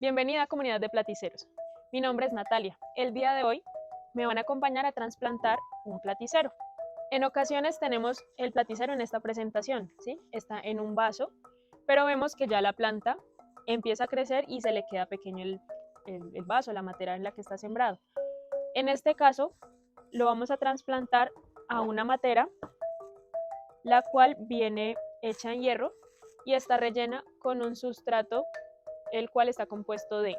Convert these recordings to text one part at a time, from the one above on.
Bienvenida a Comunidad de Platiceros. Mi nombre es Natalia. El día de hoy me van a acompañar a trasplantar un platicero. En ocasiones tenemos el platicero en esta presentación, ¿sí? Está en un vaso, pero vemos que ya la planta empieza a crecer y se le queda pequeño el vaso, la matera en la que está sembrado. En este caso, lo vamos a trasplantar a una matera, la cual viene hecha en hierro y está rellena con un sustrato, el cual está compuesto de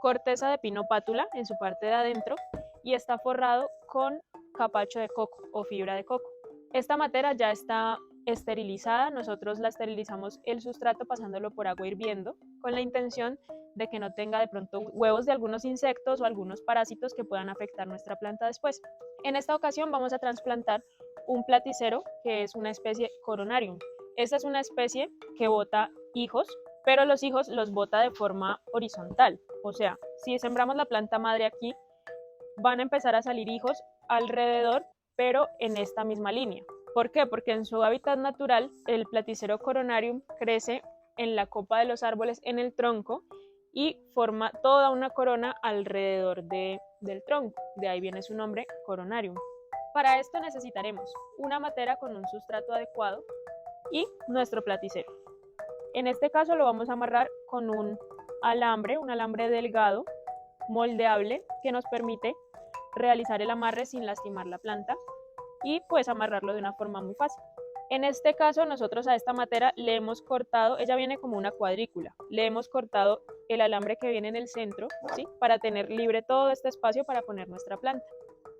corteza de pino pátula en su parte de adentro y está forrado con capacho de coco o fibra de coco. Esta matera ya está esterilizada, nosotros la esterilizamos el sustrato pasándolo por agua hirviendo con la intención de que no tenga de pronto huevos de algunos insectos o algunos parásitos que puedan afectar nuestra planta después. En esta ocasión vamos a trasplantar un platicero que es una especie coronarium. Esta es una especie que bota hijos, pero los hijos los bota de forma horizontal. O sea, si sembramos la planta madre aquí, van a empezar a salir hijos alrededor, pero en esta misma línea. ¿Por qué? Porque en su hábitat natural, el platicero coronarium crece en la copa de los árboles, en el tronco, y forma toda una corona alrededor del tronco. De ahí viene su nombre, coronarium. Para esto necesitaremos una matera con un sustrato adecuado y nuestro platicero. En este caso lo vamos a amarrar con un alambre delgado, moldeable, que nos permite realizar el amarre sin lastimar la planta y pues amarrarlo de una forma muy fácil. En este caso nosotros a esta matera le hemos cortado, ella viene como una cuadrícula, le hemos cortado el alambre que viene en el centro, ¿sí? Para tener libre todo este espacio para poner nuestra planta.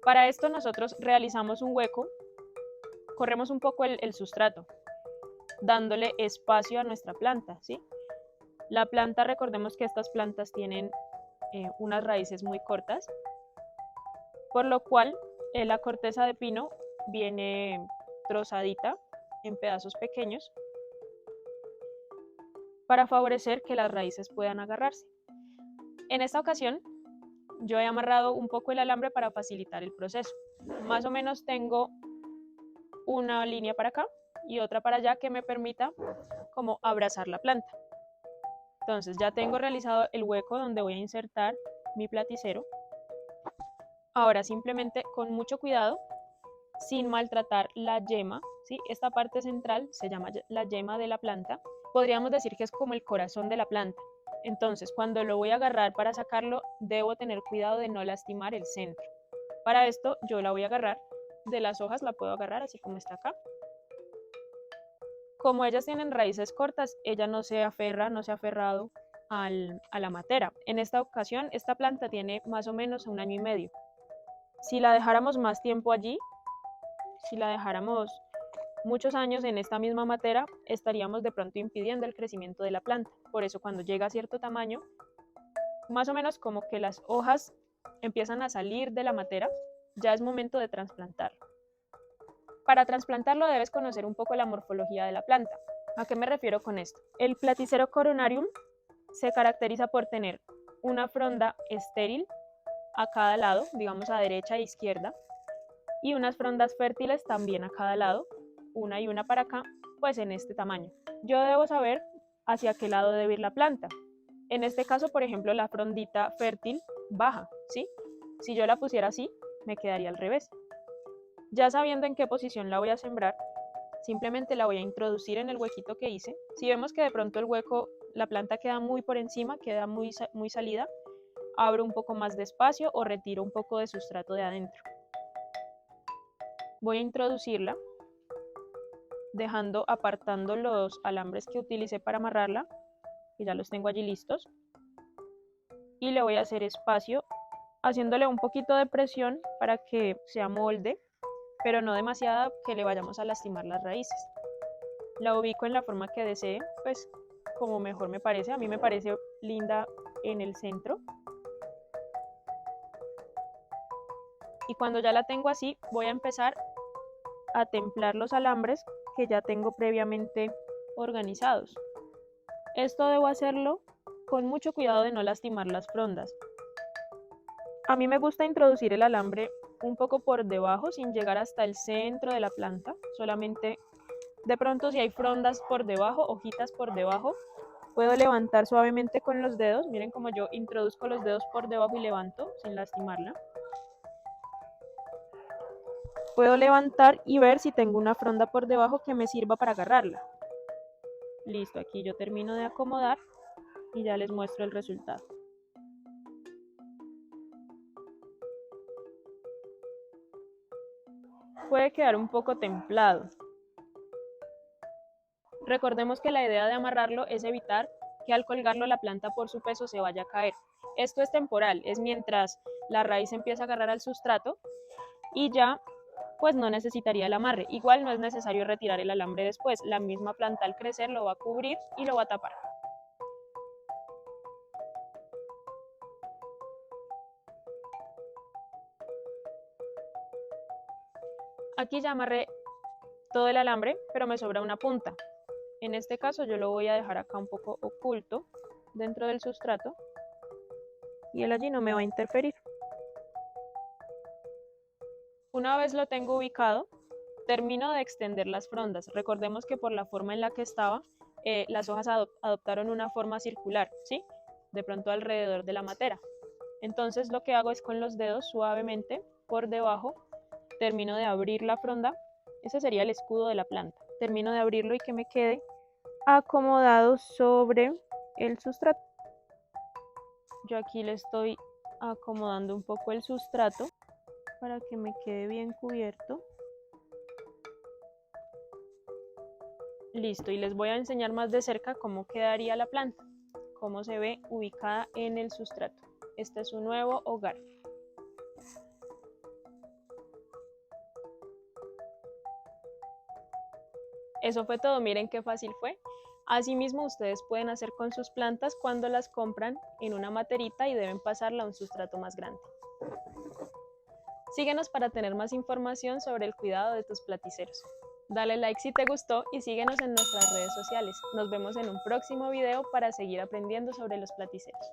Para esto nosotros realizamos un hueco, corremos un poco el sustrato, dándole espacio a nuestra planta, ¿sí? La planta, recordemos que estas plantas tienen unas raíces muy cortas, por lo cual la corteza de pino viene trozadita en pedazos pequeños para favorecer que las raíces puedan agarrarse. En esta ocasión yo he amarrado un poco el alambre para facilitar el proceso. Más o menos tengo una línea para acá y otra para allá que me permita como abrazar la planta. Entonces ya tengo realizado el hueco donde voy a insertar mi platicero. Ahora simplemente con mucho cuidado, sin maltratar la yema, ¿sí? Esta parte central se llama la yema de la planta. Podríamos decir que es como el corazón de la planta. Entonces cuando lo voy a agarrar para sacarlo, debo tener cuidado de no lastimar el centro. Para esto yo la voy a agarrar de las hojas, la puedo agarrar así como está acá. Como ellas tienen raíces cortas, ella no se aferra, no se ha aferrado a la matera. En esta ocasión, esta planta tiene más o menos 1 año y medio. Si la dejáramos más tiempo allí, si la dejáramos muchos años en esta misma matera, estaríamos de pronto impidiendo el crecimiento de la planta. Por eso cuando llega a cierto tamaño, más o menos como que las hojas empiezan a salir de la matera, ya es momento de trasplantarlo. Para trasplantarlo debes conocer un poco la morfología de la planta. ¿A qué me refiero con esto? El platicero coronarium se caracteriza por tener una fronda estéril a cada lado, digamos a derecha e izquierda, y unas frondas fértiles también a cada lado, una y una para acá, pues en este tamaño. Yo debo saber hacia qué lado debe ir la planta. En este caso, por ejemplo, la frondita fértil baja, ¿sí? Si yo la pusiera así, me quedaría al revés. Ya sabiendo en qué posición la voy a sembrar, simplemente la voy a introducir en el huequito que hice. Si vemos que de pronto el hueco, la planta queda muy por encima, queda muy salida, abro un poco más de espacio o retiro un poco de sustrato de adentro. Voy a introducirla, apartando los alambres que utilicé para amarrarla, que ya los tengo allí listos. Y le voy a hacer espacio, haciéndole un poquito de presión para que se amolde, pero no demasiada que le vayamos a lastimar las raíces. La ubico en la forma que desee, pues como mejor me parece. A mí me parece linda en el centro. Y cuando ya la tengo así, voy a empezar a templar los alambres que ya tengo previamente organizados. Esto debo hacerlo con mucho cuidado de no lastimar las frondas. A mí me gusta introducir el alambre un poco por debajo, sin llegar hasta el centro de la planta, solamente de pronto si hay frondas por debajo, hojitas por debajo, Puedo levantar suavemente con los dedos, miren cómo yo introduzco los dedos por debajo y levanto sin lastimarla. Puedo levantar y ver si tengo una fronda por debajo que me sirva para agarrarla. Listo, aquí yo termino de acomodar y ya les muestro el resultado. Puede quedar un poco templado. Recordemos que la idea de amarrarlo es evitar que al colgarlo la planta por su peso se vaya a caer. Esto es temporal, es mientras la raíz empieza a agarrar al sustrato y ya pues no necesitaría el amarre. Igual no es necesario retirar el alambre después, la misma planta al crecer lo va a cubrir y lo va a tapar. Aquí ya amarré todo el alambre, pero me sobra una punta. En este caso yo lo voy a dejar acá un poco oculto dentro del sustrato y él allí no me va a interferir. Una vez lo tengo ubicado, termino de extender las frondas. Recordemos que por la forma en la que estaba, las hojas adoptaron una forma circular, ¿sí? De pronto alrededor de la matera. Entonces lo que hago es con los dedos suavemente por debajo, termino de abrir la fronda. Ese sería el escudo de la planta. Termino de abrirlo y que me quede acomodado sobre el sustrato. Yo aquí le estoy acomodando un poco el sustrato para que me quede bien cubierto. Listo, y les voy a enseñar más de cerca cómo quedaría la planta, cómo se ve ubicada en el sustrato. Este es su nuevo hogar. Eso fue todo, miren qué fácil fue. Asimismo, ustedes pueden hacer con sus plantas cuando las compran en una materita y deben pasarla a un sustrato más grande. Síguenos para tener más información sobre el cuidado de tus platiceros. Dale like si te gustó y síguenos en nuestras redes sociales. Nos vemos en un próximo video para seguir aprendiendo sobre los platiceros.